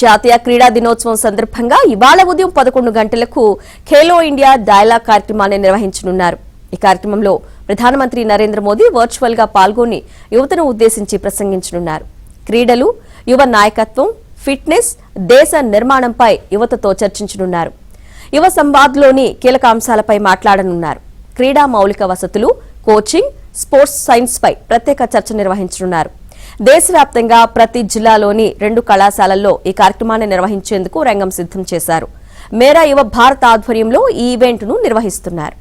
జాతీయ క్రీడా దినోత్సవం సందర్భంగా ఇవాళ ఉదయం 11 గంటలకు ఖేలో ఇండియా డైలాగ్ కార్యక్రమాన్ని నిర్వహించనున్నారు. ఈ కార్యక్రమంలో ప్రధానమంత్రి నరేంద్ర మోదీ వర్చువల్ గా పాల్గొని యువతను ఉద్దేశించి ప్రసంగించనున్నారు. క్రీడలు, యువ నాయకత్వం, ఫిట్నెస్, దేశ నిర్మాణంపై యువతతో చర్చించనున్నారు. యువ సంవాద్లోని కీలక అంశాలపై మాట్లాడనున్నారు. క్రీడా మౌలిక వసతులు, కోచింగ్, స్పోర్ట్స్ సైన్స్ పై ప్రత్యేక చర్చ నిర్వహించనున్నారు. దేశవ్యాప్తంగా ప్రతి జిల్లాలోని 2 కళాశాలల్లో ఈ కార్యక్రమాన్ని నిర్వహించేందుకు రంగం సిద్ధం చేశారు. మేరా యువ భారత్ ఆధ్వర్యంలో ఈ ఈవెంట్ను నిర్వహిస్తున్నారు.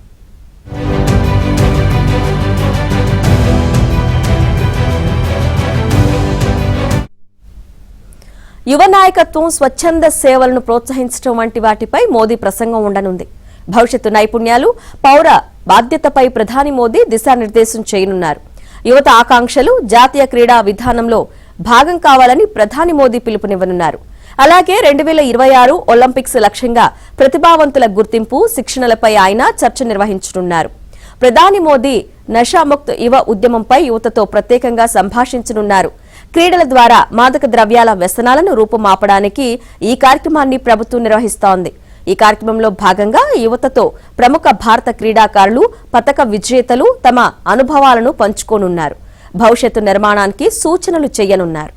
యువ నాయకత్వం, స్వచ్ఛంద సేవలను ప్రోత్సహించడం వంటి వాటిపై మోదీ ప్రసంగం ఉండనుంది. భవిష్యత్తు నైపుణ్యాలు, పౌర బాధ్యతపై ప్రధాని మోదీ దిశానిర్దేశం చేయనున్నారు. యువత ఆకాంక్షలు జాతీయ క్రీడా విధానంలో భాగం కావాలని ప్రధాని మోదీ పిలుపునివ్వనున్నారు. అలాగే 2026 ఒలింపిక్స్ లక్ష్యంగా ప్రతిభావంతుల గుర్తింపు, శిక్షణలపై ఆయన చర్చ నిర్వహించనున్నారు. ప్రధాని మోదీ నషాముక్త్ యువ ఉద్యమంపై యువతతో ప్రత్యేకంగా సంభాషించనున్నారు. క్రీడల ద్వారా మాదక ద్రవ్యాల వ్యసనాలను రూపుమాపడానికి ఈ కార్యక్రమాన్ని ప్రభుత్వం నిర్వహిస్తోంది. ఈ కార్యక్రమంలో భాగంగా యువతతో ప్రముఖ భారత క్రీడాకారులు, పతక విజేతలు తమ అనుభవాలను పంచుకోనున్నారు. భవిష్యత్తు నిర్మాణానికి సూచనలు చేయనున్నారు.